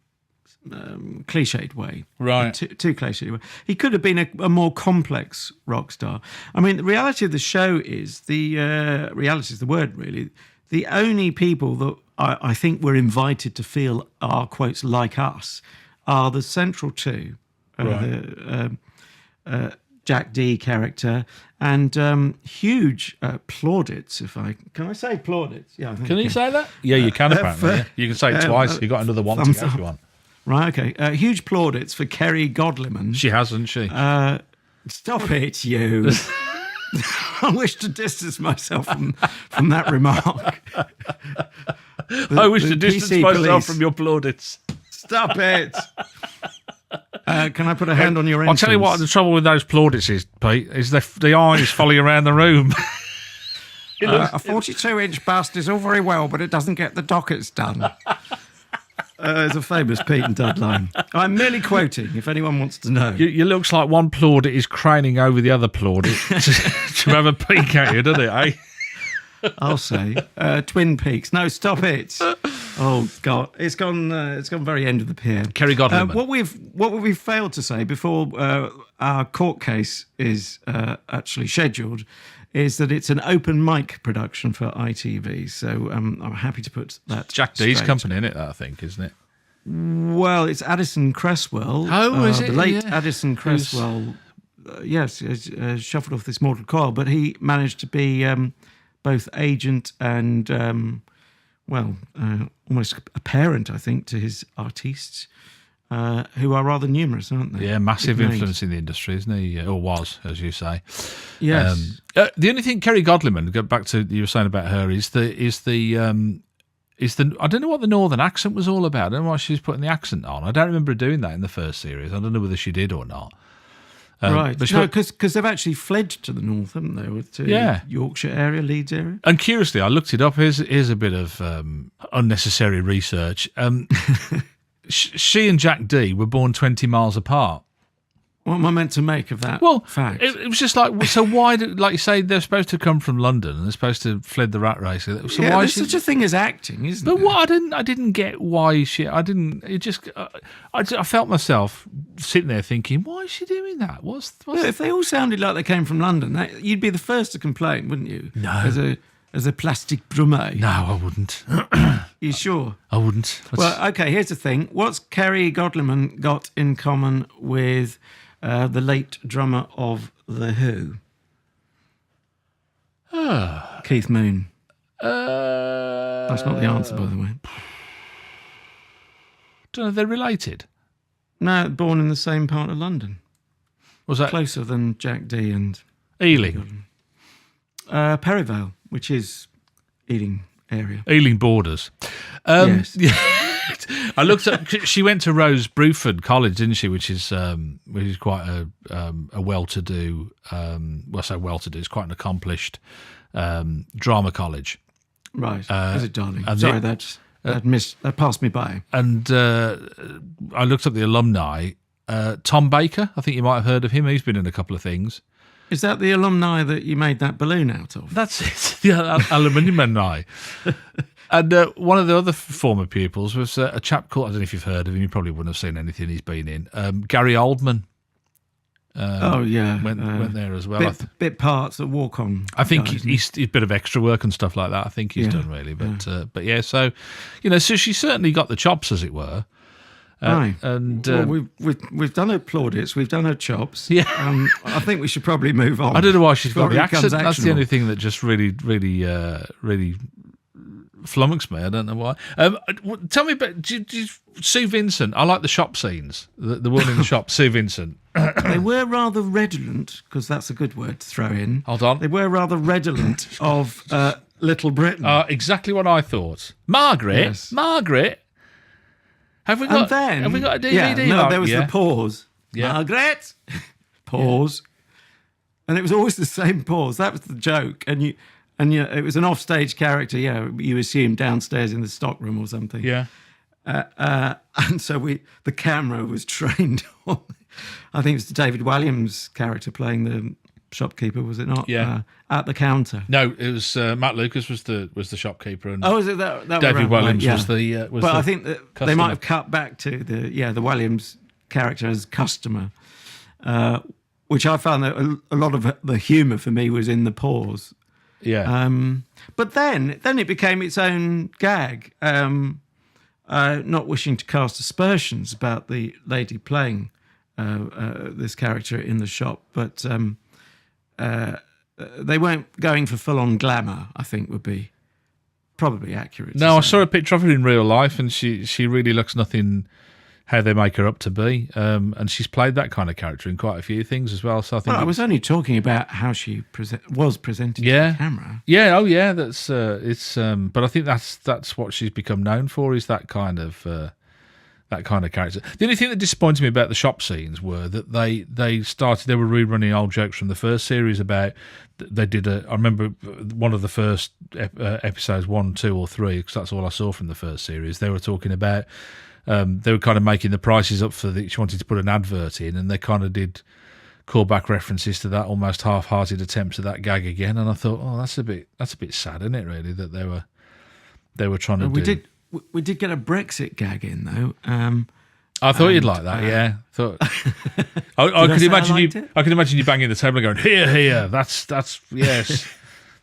cliched way. Right. Too cliched way. He could have been a more complex rock star. I mean, the reality of the show is, reality is the word, really. The only people that I think we're invited to feel are, quotes, like us, are the central two. Right. Jack D character, and huge plaudits. Can I say plaudits? Yeah. I think Can you say that? Yeah, you can apparently. Yeah. You can say it twice. You got another one to go if you want. Right. Okay. Huge plaudits for Kerry Godliman. She hasn't she? Stop it, you. I wish to distance myself from that remark. I wish to distance PC myself police. from your plaudits. Stop it. Can I put a hand on your I'll entrance? tell you what the trouble with those plaudits is, Pete, is the eyes follow you around the room. A 42-inch bust is all very well, but it doesn't get the dockets done. It's a famous Pete and Dud line. I'm merely quoting, if anyone wants to know. You looks like one plaudit is craning over the other plaudit to have a peek at you, doesn't it, eh? I'll say Twin Peaks. No, stop it. Oh God, it's gone very end of the pier. Kerry Godliman. What we've failed to say before our court case is actually scheduled is that it's an open mic production for ITV. So I'm happy to put that. Jack D's straight. company in it, I think, isn't it? Well, it's Addison Cresswell. Oh, is it? The late Yeah. Addison Cresswell. Yes, shuffled off this mortal coil, but he managed to be both agent and, almost a parent, I think, to his artistes, who are rather numerous, aren't they? Yeah, massive Big names. influence in the industry, isn't he? Or was, as you say. Yes. The only thing, Kerry Godliman, go back to you were saying about her, is the I don't know what the northern accent was all about. I don't know why she was putting the accent on. I don't remember her doing that in the first series. I don't know whether she did or not. Right. but she- No, because they've actually fled to the north, haven't they? To Yorkshire area, Leeds area. And curiously, I looked it up. Here's a bit of unnecessary research. She and Jack D were born 20 miles apart. What am I meant to make of that Well, fact? it was just like, so why did, like you say, they're supposed to come from London and they're supposed to have fled the rat race. So yeah, why there's she, such a thing as acting, isn't But there? what I didn't get why she. I felt myself sitting there thinking, why is she doing that? What's Yeah, if they all sounded like they came from London, you'd be the first to complain, wouldn't you? No. As a plastic drummer. No, I wouldn't. You sure? I wouldn't. Well, okay, here's the thing. What's Kerry Godliman got in common with the late drummer of The Who? Keith Moon. That's not the answer, by the way. Don't know. They're related. No, born in the same part of London. Was that Closer than Jack D and Ealing? Perivale, which is Ealing area. Ealing borders. Yes. I looked up. She went to Rose Bruford College, didn't she? Which is quite a well-to-do. Well, I say well-to-do. It's quite an accomplished drama college. Right. Is it, darling? and Sorry, the- that passed me by. And I looked up the alumni. Tom Baker. I think you might have heard of him. He's been in a couple of things. Is that the alumni that you made that balloon out of? That's it. The aluminium alumni. And one of the other former pupils was a chap called, I don't know if you've heard of him, you probably wouldn't have seen anything he's been in, Gary Oldman. Oh, yeah. Went there as well. Bit parts at Walk On. I think guys. he's a bit of extra work and stuff like that. I think he's Yeah, done really. But yeah, so, so she certainly got the chops, as it were. Right. And well, we've done her plaudits, we've done her chops. Yeah. I think we should probably move on. I don't know why she's got before the it becomes accent. That's the actionable. only thing that just really flummoxed me. I don't know why. Tell me about Sue Vincent. I like the shop scenes. The woman in the shop, Sue Vincent. They were rather redolent, because that's a good word to throw in. Hold on. They were rather redolent of Little Britain. Exactly what I thought. Margaret. Yes. Margaret. Have we got a DVD? Yeah, no, there was Yeah. the pause. Yeah. Margaret. Pause. And it was always the same pause. That was the joke. And it was an offstage character. Yeah, you assume downstairs in the stockroom or something. Yeah. And so the camera was trained on. I think it was David Walliams' character playing the shopkeeper, was it not? Yeah. At the counter. No, it was Matt Lucas was the shopkeeper, and Oh, is it that David right, Walliams yeah. was the. But I think that they customer. might have cut back to the Walliams character as customer, which I found that a lot of the humour for me was in the pause. Yeah. But then it became its own gag. Not wishing to cast aspersions about the lady playing this character in the shop, but they weren't going for full-on glamour, I think would be probably accurate. No, I saw a picture of her in real life, and she really looks nothing how they make her up to be. And she's played that kind of character in quite a few things as well. So I think I was only talking about how she was presented to the camera. Yeah, oh yeah, that's it's. But I think that's what she's become known for, is that kind of character. The only thing that disappointed me about the shop scenes were that they were rerunning old jokes from the first series about. They did I remember one of the first episodes, 1, 2, or 3, because that's all I saw from the first series. They were talking about. They were kind of making the prices up for she wanted to put an advert in, and they kind of did callback references to that almost half-hearted attempt at that gag again. And I thought, oh, that's a bit sad, isn't it? Really, that they were trying to do. We did get a Brexit gag in though. I thought you'd like that, yeah. I could imagine you. I could imagine you banging the table and going, "Here, that's yes."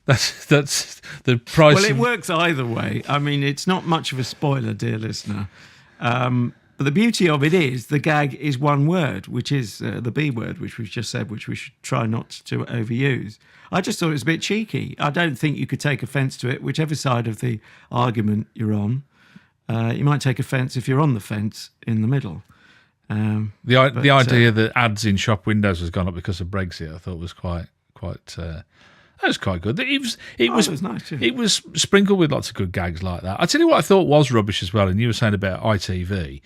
That's the price. Well, it works either way. I mean, it's not much of a spoiler, dear listener. But the beauty of it is the gag is one word, which is the B word, which we've just said, which we should try not to overuse. I just thought it was a bit cheeky. I don't think you could take offence to it, whichever side of the argument you're on. You might take offence if you're on the fence in the middle. The idea that ads in shop windows has gone up because of Brexit, I thought was quite. That was quite good. It was nice too. It was sprinkled with lots of good gags like that. I tell you what I thought was rubbish as well, and you were saying about ITV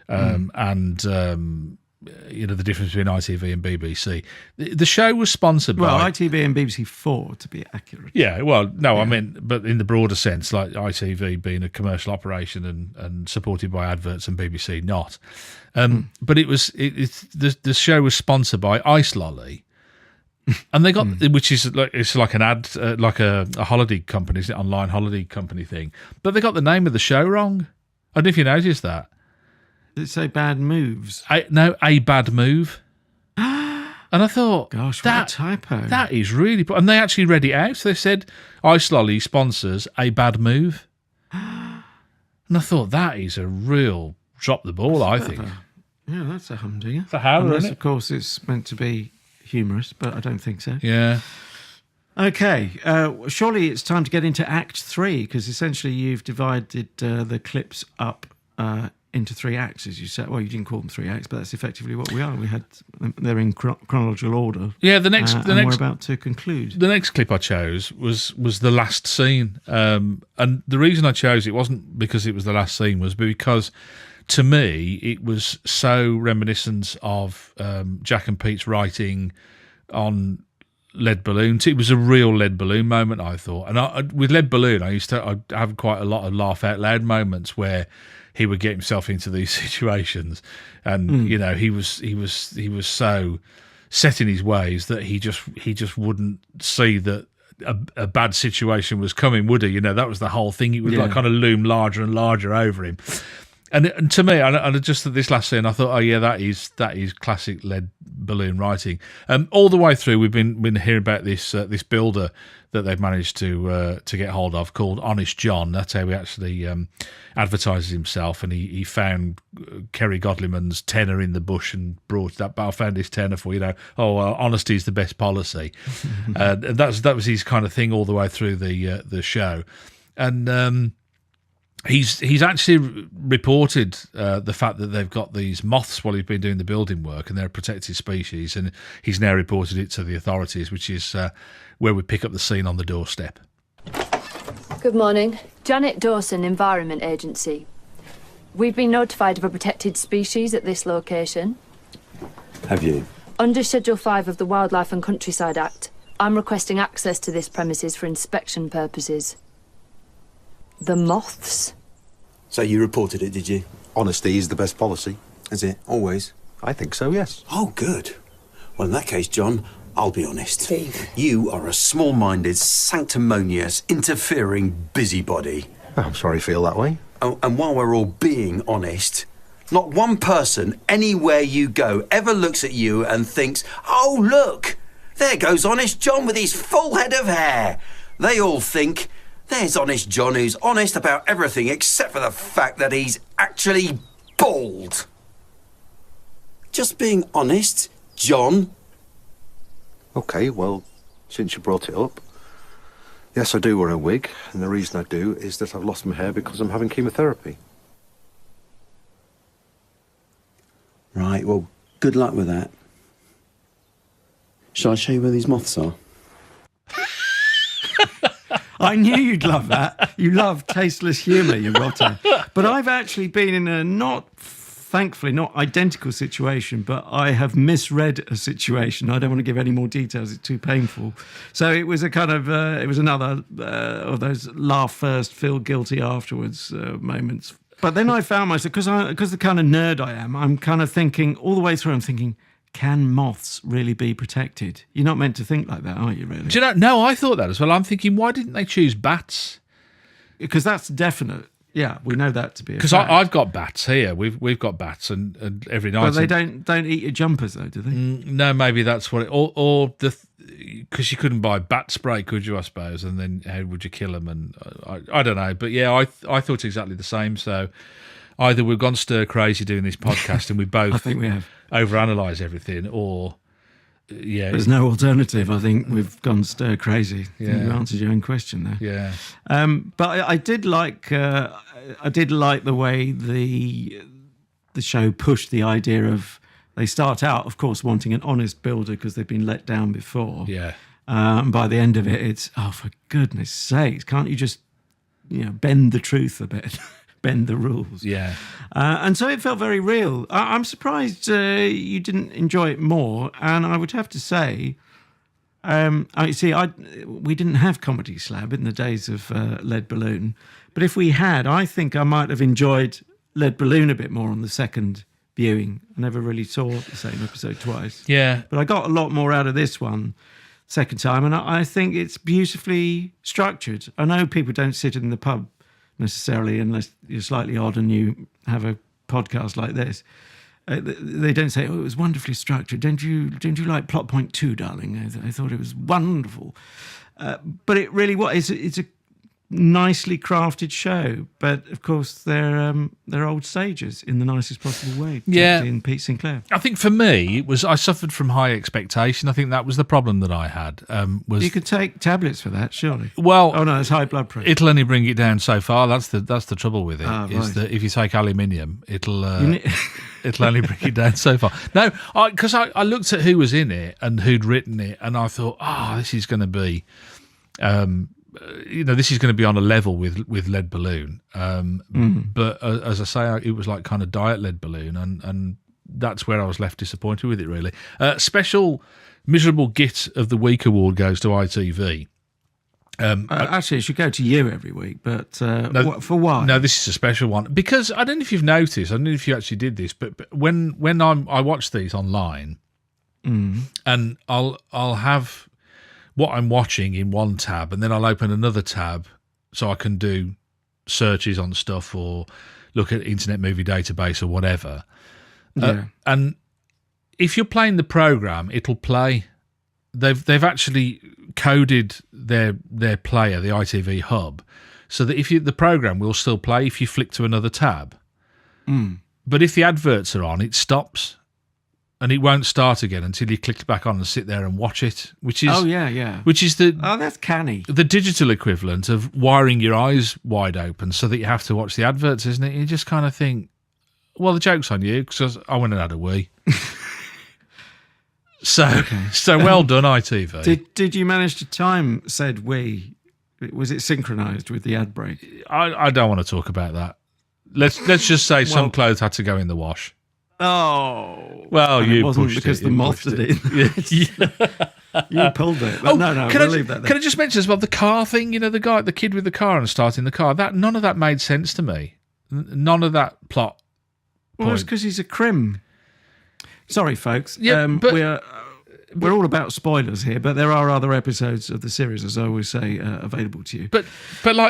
and the difference between ITV and BBC. The show was sponsored by ITV and BBC 4, to be accurate. Yeah, well, no, I mean, but in the broader sense, like ITV being a commercial operation and supported by adverts, and BBC not. But the show was sponsored by Ice Lolly. And they got, which is like an ad, like a holiday company, is it online holiday company thing? But they got the name of the show wrong. I don't know if you noticed that. Did it say Bad Moves? A Bad Move. And I thought, gosh, what a typo! That is really, and they actually read it out. So they said, "Ice Lolly sponsors A Bad Move," and I thought that is a real drop the ball. I think. That's a humdinger. It's a howler, unless, isn't it? Of course, it's meant to be humorous, but I don't think so. Yeah. Okay. Surely it's time to get into Act 3, because essentially you've divided the clips up into 3 acts, as you said. Well, you didn't call them 3 acts, but that's effectively what we are. They're in chronological order. Yeah. The next we're about to conclude. The next clip I chose was the last scene, and the reason I chose it wasn't because it was the last scene, was because. To me, it was so reminiscent of Jack and Pete's writing on Lead Balloon. It was a real Lead Balloon moment, I thought. And with Lead Balloon, I have quite a lot of laugh out loud moments where he would get himself into these situations, and he was so set in his ways that he just wouldn't see that a bad situation was coming, would he? That was the whole thing. It would like kind of loom larger and larger over him. And to me, and just at this last scene, I thought, oh yeah, that is classic Lead Balloon writing. All the way through, we've been hearing about this builder that they've managed to get hold of, called Honest John. That's how he actually advertises himself. And he found Kerry Godliman's tenner in the bush and brought that. But I found his tenner for honesty is the best policy. That was his kind of thing all the way through the show, and. He's actually reported the fact that they've got these moths while he's been doing the building work, and they're a protected species, and he's now reported it to the authorities, which is where we pick up the scene on the doorstep. Good morning. Janet Dawson, Environment Agency. We've been notified of a protected species at this location. Have you? Under Schedule 5 of the Wildlife and Countryside Act, I'm requesting access to this premises for inspection purposes. The moths? So you reported it, did you? Honesty is the best policy. Is it? Always? I think so, yes. Oh, good. Well, in that case, John, I'll be honest. Steve. You are a small-minded, sanctimonious, interfering busybody. I'm sorry you feel that way. Oh, and while we're all being honest, not one person anywhere you go ever looks at you and thinks, oh, look, there goes Honest John with his full head of hair. They all think... There's Honest John who's honest about everything except for the fact that he's actually bald. Just being honest, John. OK, well, since you brought it up, yes, I do wear a wig, and the reason I do is that I've lost my hair because I'm having chemotherapy. Right, well, good luck with that. Shall I show you where these moths are? I knew you'd love that. You love tasteless humour, you rotter. But I've actually been in a thankfully not identical situation, but I have misread a situation. I don't want to give any more details, it's too painful. So it was a kind of, it was another of those laugh first, feel guilty afterwards moments. But then I found myself, because the kind of nerd I am, I'm kind of thinking, all the way through, I'm thinking, can moths really be protected? You're not meant to think like that, are you, really? Do you know? No, I thought that as well. I'm thinking, why didn't they choose bats? Because that's definite. Yeah, we know that to be a Because fact. I've got bats here. We've got bats, and every night. But they don't eat your jumpers, though, do they? No, maybe that's what it. Or because you couldn't buy bat spray, could you? I suppose, and then how would you kill them? And I don't know. But yeah, I thought exactly the same. So either we've gone stir crazy doing this podcast, and we both I think we have overanalyze everything, or yeah, there's no alternative. I think we've gone stir crazy. I think Yeah. you answered your own question there. yeah. But I did like the way the show pushed the idea of, they start out, of course, wanting an honest builder because they've been let down before. Yeah. And by the end of it, it's, oh, for goodness sakes, can't you just bend the truth a bit, bend the rules? Yeah. And so it felt very real. I'm surprised you didn't enjoy it more. And I would have to say, we didn't have Comedy Slab in the days of Lead Balloon. But if we had, I think I might have enjoyed Lead Balloon a bit more on the second viewing. I never really saw the same episode twice. Yeah. But I got a lot more out of this one second time. And I think it's beautifully structured. I know people don't sit in the pub necessarily unless you're slightly odd and you have a podcast like this. They don't say, "Oh, it was wonderfully structured. Don't you like plot point 2, darling? I thought it was wonderful." But it really was. It's a nicely crafted show. But of course, they're old sages in the nicest possible way. Yeah. In Pete Sinclair. I think for me, it was I suffered from high expectation. I think that was the problem that I had. Was You could take tablets for that, surely. well, Oh no, it's high blood pressure. it'll only bring it down so far. That's the trouble with it. Ah, Is right. that if you take aluminium, it'll only bring it down so far. No, because I looked at who was in it and who'd written it, and I thought, this is going to be, this is going to be on a level with Lead Balloon. But as I say, it was like kind of diet Lead Balloon, and that's where I was left disappointed with it. Really, special miserable git of the week award goes to ITV. Actually, it should go to you every week, but for why? No, this is a special one because I don't know if you've noticed. I don't know if you actually did this, but when I watch these online, and I'll have what I'm watching in one tab, and then I'll open another tab so I can do searches on stuff or look at Internet Movie Database or whatever. Yeah. And if you're playing the program, it'll play. They've actually coded their player, the ITV hub, so that the program will still play if you flick to another tab. But if the adverts are on, it stops, and it won't start again until you click back on and sit there and watch it. Which is which is that's canny. The digital equivalent of wiring your eyes wide open so that you have to watch the adverts, isn't it? You just kind of think, well, the joke's on you because I went and had a wee. So well done, ITV. Did you manage to time said we? Was it synchronised with the ad break? I don't want to talk about that. Let's just say some clothes had to go in the wash. Oh, well, you it wasn't pushed because it, the you moth pushed did it. You pulled it. But no, we'll leave that there. Can I just mention as well the car thing? You know, the kid with the car and starting the car. None of that made sense to me. None of that plot. Well, it's because he's a crim. Sorry, folks. Yeah, but we're all about spoilers here, but there are other episodes of the series, as I always say, available to you. But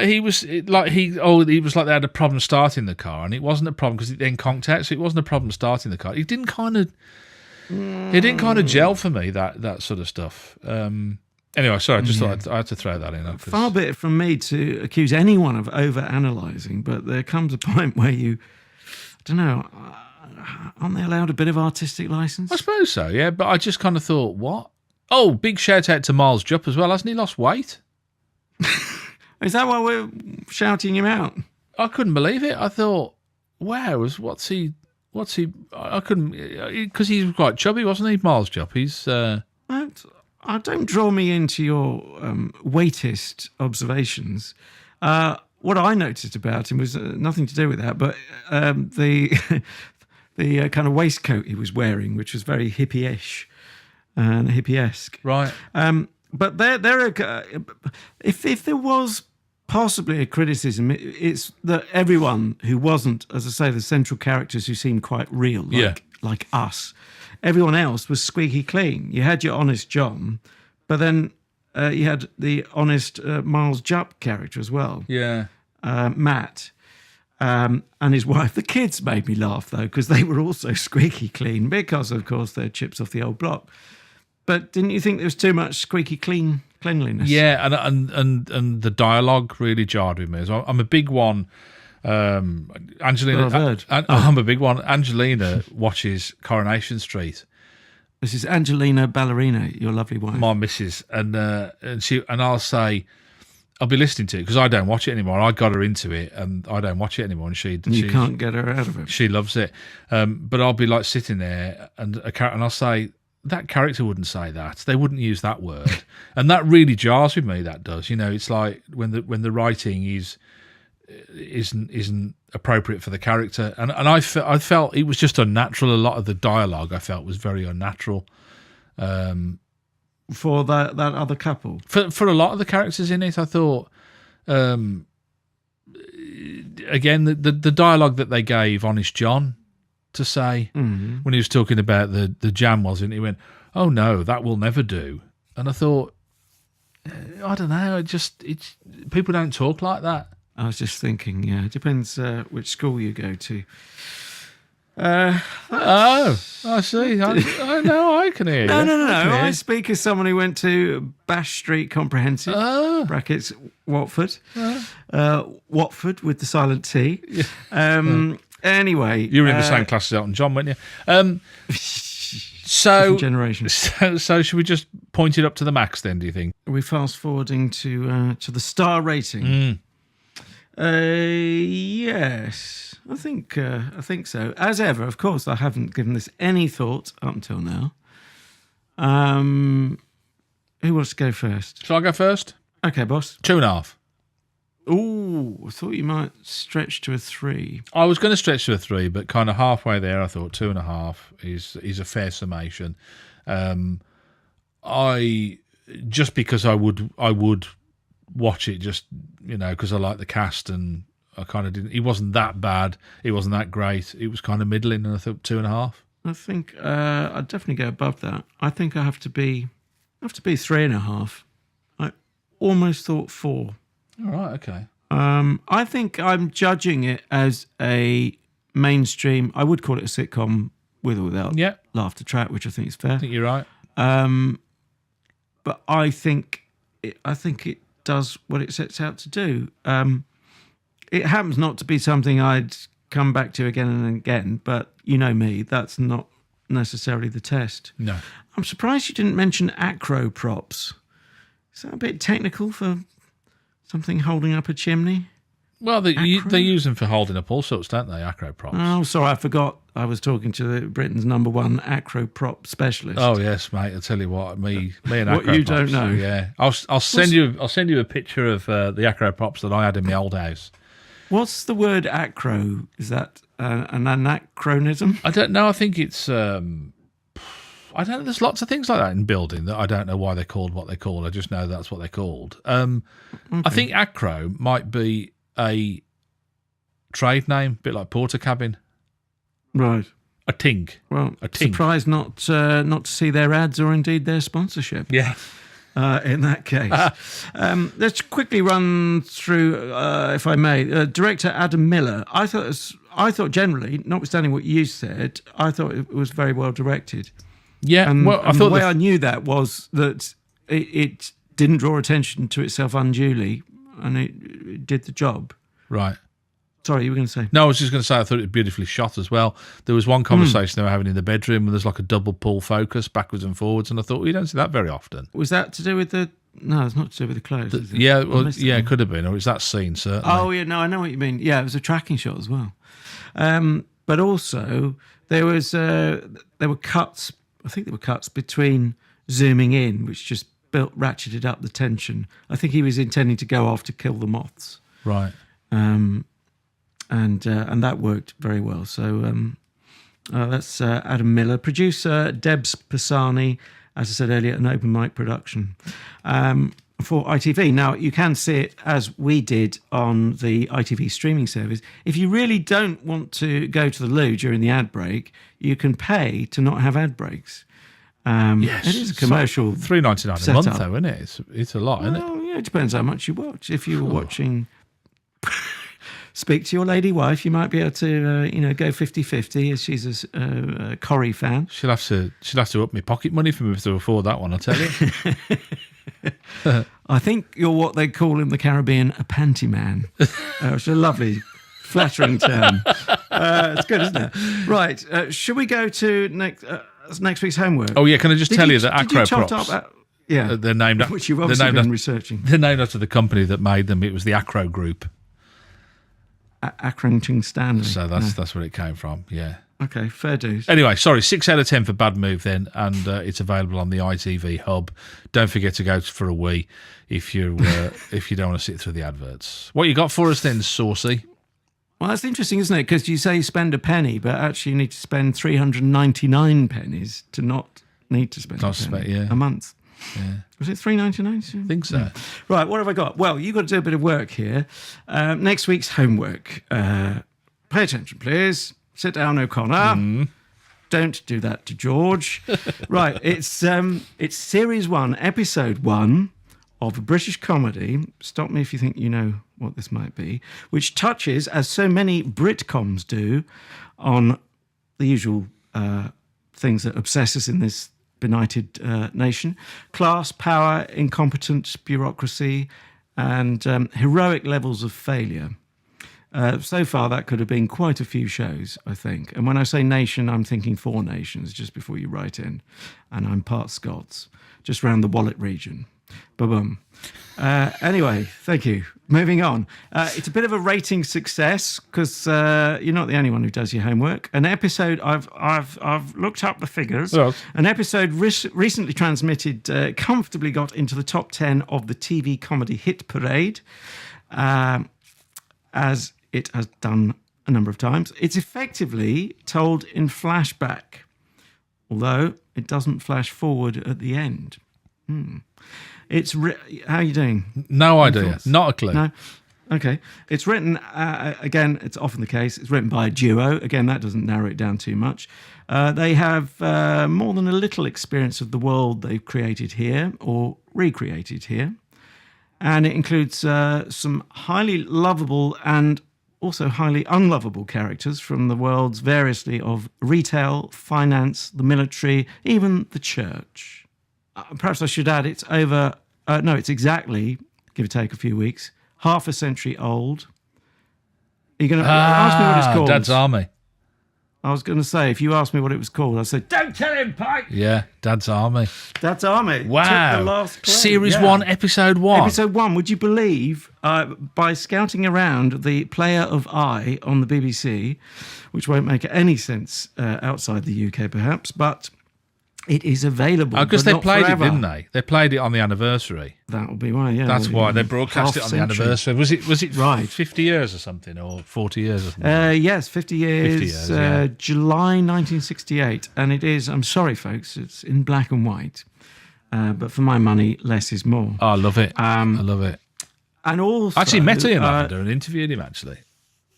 he was like they had a problem starting the car, and it wasn't a problem because it then conked out, so it wasn't a problem starting the car. It didn't kind of gel for me, that sort of stuff. Anyway, sorry, I just thought I had to throw that in. Far be it from me to accuse anyone of over-analysing, but there comes a point where I don't know. aren't they allowed a bit of artistic license? I suppose so, yeah. But I just kind of thought, what? Oh, big shout out to Miles Jupp as well. Hasn't he lost weight? Is that why we're shouting him out? I couldn't believe it. I thought, wow, what's he? I couldn't, because he's quite chubby, wasn't he, Miles Jupp? He's. Don't draw me into your weightist observations. What I noticed about him was nothing to do with that, but the the kind of waistcoat he was wearing, which was very hippie-ish and hippie-esque. Right. But if there was possibly a criticism, it's that everyone who wasn't, as I say, the central characters who seemed quite real, like us, everyone else was squeaky clean. You had your honest John, but then you had the honest Miles Jupp character as well. Yeah. Matt and his wife. The kids made me laugh, though, because they were also squeaky clean because, of course, they're chips off the old block. But didn't you think there was too much squeaky cleanliness? Yeah, and the dialogue really jarred with me. So I'm a big one. Angelina, I've heard. I'm a big one. Angelina watches Coronation Street. This is Angelina Ballerina, your lovely wife, my missus, and I'll say, I'll be listening to it because I don't watch it anymore. I got her into it, and I don't watch it anymore. And she can't get her out of it. She loves it, but I'll be like sitting there, and I'll say, that character wouldn't say that. They wouldn't use that word, and that really jars with me. That does, it's like when the writing isn't appropriate for the character, and I felt it was just unnatural. A lot of the dialogue I felt was very unnatural. For that other couple, for a lot of the characters in it, I thought. Again, the dialogue that they gave Honest John to say when he was talking about the jam, wasn't he? He went, "Oh no, that will never do." And I thought, I don't know. It's people don't talk like that. I was just thinking, yeah, it depends which school you go to. I see. I know. I can hear you. No. I speak as someone who went to Bash Street Comprehensive, brackets Watford. Watford with the silent T. Yeah. Anyway. You were in the same class as Elton John, weren't you? So, generation. So should we just point it up to the max then, do you think? Are we fast forwarding to the star rating? Yes, I think so. As ever, of course, I haven't given this any thought up until now. Who wants to go first? Shall I go first? Okay, boss. 2.5. Ooh, I thought you might stretch to a 3. I was going to stretch to a 3, but kind of halfway there, I thought 2.5 is a fair summation. Because I would watch it just because I like the cast, and I kind of didn't. It wasn't that bad. It wasn't that great. It was kind of middling, and I thought 2.5. I think I'd definitely go above that. I think I have to be 3.5. I almost thought 4. All right, okay. I think I'm judging it as a mainstream. I would call it a sitcom with or without laughter track, which I think is fair. I think you're right. But I think it does what it sets out to do. It happens not to be something I'd come back to again and again, but you know me, that's not necessarily the test. No. I'm surprised you didn't mention acro props. Is that a bit technical for something holding up a chimney? Well, they use them for holding up all sorts, don't they, acro props? Oh, sorry, I forgot. I was talking to Britain's #1 acro prop specialist. Oh yes, mate. I tell you what, me and acro what you props, don't know. Yeah, I'll send you a picture of the acro props that I had in my old house. What's the word acro? Is that an anachronism? I don't know. I think it's. I don't know. There's lots of things like that in building that I don't know why they're called what they're called. I just know that's what they're called. Okay. I think acro might be a trade name, a bit like porter cabin. Right. A tink. Well, a tink. Surprised not to see their ads or indeed their sponsorship. Yeah. In that case. Let's quickly run through, if I may. Director Adam Miller. I thought generally, notwithstanding what you said, I thought it was very well directed. Yeah. And, well, I thought the way I knew that was that it didn't draw attention to itself unduly, and it did the job. Right. Sorry, you were going to say? No, I was just going to say I thought it was beautifully shot as well. There was one conversation they were having in the bedroom, and there's like a double pull focus backwards and forwards, and I thought, well, you don't see that very often. Was that to do with the... No, it's not to do with the clothes, is it? Yeah, well, yeah, it could have been, or it's that scene, certainly. Oh, yeah, no, I know what you mean. Yeah, it was a tracking shot as well. But also, there were cuts, I think there were cuts between zooming in, which just ratcheted up the tension. I think he was intending to go off to kill the moths. Right. And that worked very well. So that's Adam Miller. Producer, Debs Pisani, as I said earlier, an open mic production for ITV. Now, you can see it as we did on the ITV streaming service. If you really don't want to go to the loo during the ad break, you can pay to not have ad breaks. Yes. It is a commercial $3.99 a month, though, isn't it? It's a lot, isn't it? Yeah, it depends how much you watch. If you were watching... Speak to your lady wife. You might be able to, go 50-50 as she's a Corrie fan. She'll have to up my pocket money for me to afford that one, I'll tell you. I think you're what they call in the Caribbean a panty man. It's a lovely, flattering term. It's good, isn't it? Right. Should we go to next week's homework? Oh, yeah. Can I just tell you that Acro Props... yeah. They're named... Which you've obviously been researching. They're named after the company that made them. It was the Acro Group. Accrington Stanley. So that's where it came from, yeah. Okay, fair dues. Anyway, sorry, 6 out of 10 for Bad Move then, and it's available on the ITV hub. Don't forget to go for a wee if you don't want to sit through the adverts. What you got for us then, Saucy? Well, that's interesting, isn't it? Because you say spend a penny, but actually you need to spend 399 pennies to not need to spend a month. Yeah. Was it $3.99? I think so. Yeah. Right, what have I got? Well, you've got to do a bit of work here. Next week's homework. Pay attention, please. Sit down, O'Connor. Don't do that to George. Right, it's Series 1, Episode 1 of a British comedy. Stop me if you think you know what this might be. Which touches, as so many Britcoms do, on the usual things that obsess us in this benighted nation: class, power, incompetent bureaucracy, and heroic levels of failure. So far, that could have been quite a few shows, I think. And when I say nation, I'm thinking 4 nations, just before you write in. And I'm part Scots, just round the Wallet region. Ba-bum. Anyway, thank you. Moving on. It's a bit of a rating success because you're not the only one who does your homework. An episode, I've looked up the figures. Yes. An episode recently transmitted comfortably got into the top 10 of the TV comedy hit parade, as it has done a number of times. It's effectively told in flashback, although it doesn't flash forward at the end. It's how are you doing? No idea. Not a clue. No? Okay. It's written, again, it's often the case, it's written by a duo. Again, that doesn't narrow it down too much. They have more than a little experience of the world they've created here or recreated here. And it includes some highly lovable and also highly unlovable characters from the worlds variously of retail, finance, the military, even the church. Perhaps I should add it's exactly, give or take a few weeks, half a century old. Are you going to ask me what it's called? Dad's Army. I was going to say, if you asked me what it was called, I'd say, don't tell him, Pike! Yeah, Dad's Army. Dad's Army. Wow. Took the last play. Series 1, Episode 1. Episode 1, would you believe, by scouting around the Player of Eye on the BBC, which won't make any sense outside the UK perhaps, but it is available. Because they played it, didn't they? They played it on the anniversary. That would be why, yeah. That's why they broadcast it on the anniversary. Was it right. 50 years or something, or 40 years or something? Yes, 50 years. 50 years, yeah. July 1968. And it is, I'm sorry, folks, it's in black and white. But for my money, less is more. Oh, I love it. I love it. And also... I actually met Ian Lavender and interviewed him, actually.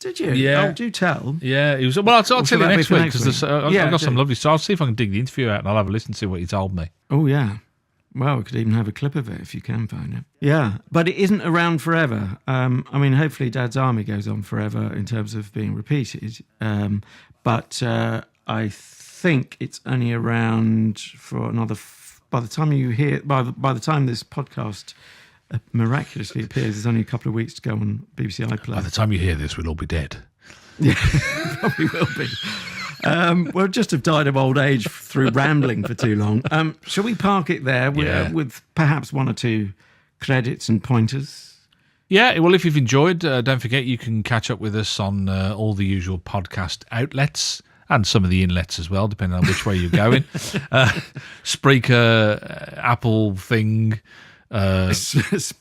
Did you? Yeah. Oh, do tell. Yeah, he was. Well, I'll tell you next week because I've got some lovely. So I'll see if I can dig the interview out and I'll have a listen to what he told me. Oh yeah. Well, we could even have a clip of it if you can find it. Yeah, but it isn't around forever. I mean, hopefully, Dad's Army goes on forever in terms of being repeated. But I think it's only around for another. By the time you hear, by the time this podcast miraculously appears there's only a couple of weeks to go on BBC iPlayer. By the time you hear this, we'll all be dead. Yeah, probably will be. We'll just have died of old age through rambling for too long. Shall we park it there with perhaps one or two credits and pointers? Yeah, well, if you've enjoyed, don't forget you can catch up with us on all the usual podcast outlets and some of the inlets as well, depending on which way you're going. Spreaker, Apple thing, Spotify,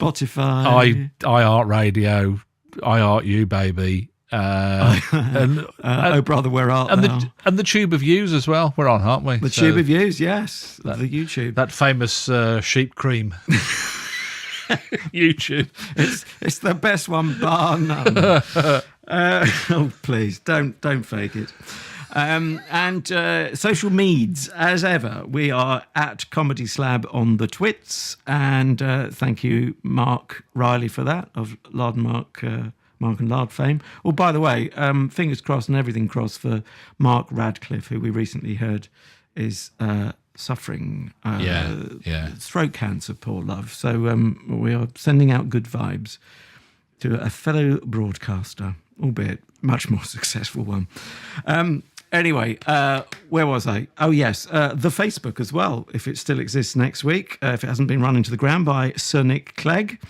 iHeart Radio, iHeart You, baby. Oh, brother, where art thou? And the Tube of Views as well. We're on, aren't we? The Tube of Views, yes. The YouTube. That famous sheep cream. YouTube. It's the best one, bar none. Oh, please, don't fake it. And social meds, as ever, we are at Comedy Slab on the twits. And thank you, Mark Riley, for that, of Lard and Mark and Lard fame. Oh, by the way, fingers crossed and everything crossed for Mark Radcliffe, who we recently heard is suffering throat cancer, poor love. So we are sending out good vibes to a fellow broadcaster, albeit much more successful one. Anyway, where was I? Oh, yes, the Facebook as well, if it still exists next week, if it hasn't been run into the ground by Sir Nick Clegg.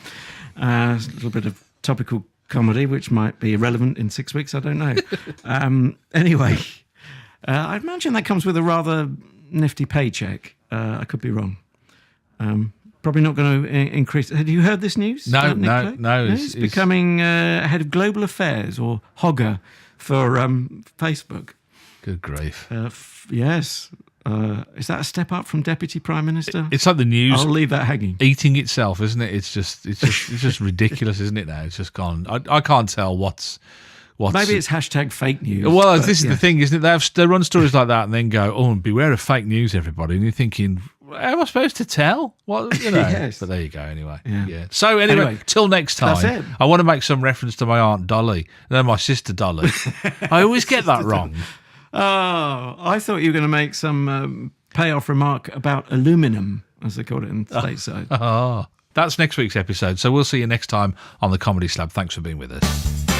A little bit of topical comedy, which might be irrelevant in 6 weeks, I don't know. Anyway, I imagine that comes with a rather nifty paycheck. I could be wrong. Probably not going to increase. Have you heard this news? No. He's becoming head of global affairs, or Hogger, for Facebook. Good grief. Yes. Is that a step up from Deputy Prime Minister? It's like the news. I'll leave that hanging. Eating itself, isn't it? It's just ridiculous, isn't it? Now it's just gone. I can't tell what's. Maybe it's hashtag fake news. Well, this is the thing, isn't it? They run stories like that and then go, "Oh, and beware of fake news, everybody." And you're thinking, how am I supposed to tell? What, you know? Yes. But there you go. Anyway, yeah. So anyway, till next time. That's it. I want to make some reference to my Aunt Dolly. No, my sister Dolly. I always get that wrong. Oh, I thought you were going to make some payoff remark about aluminum, as they call it in stateside. That's next week's episode. So we'll see you next time on the Comedy Slab. Thanks for being with us.